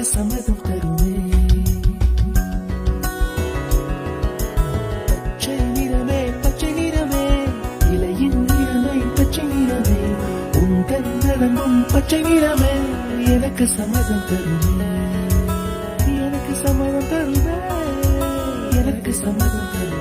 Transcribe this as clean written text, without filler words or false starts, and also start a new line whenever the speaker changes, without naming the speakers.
எனக்கு சம்மதம் தருமே. பச்சை நிறமே பச்சை நிறமே, இலையின் நிறமை பச்சை நிறமே, உங்கள் நடந்தும் பச்சை நிறமே, எனக்கு சம்மதம் தருமே. எனக்கு சம்மதம் தருமே. எனக்கு சம்மதம் தருமே.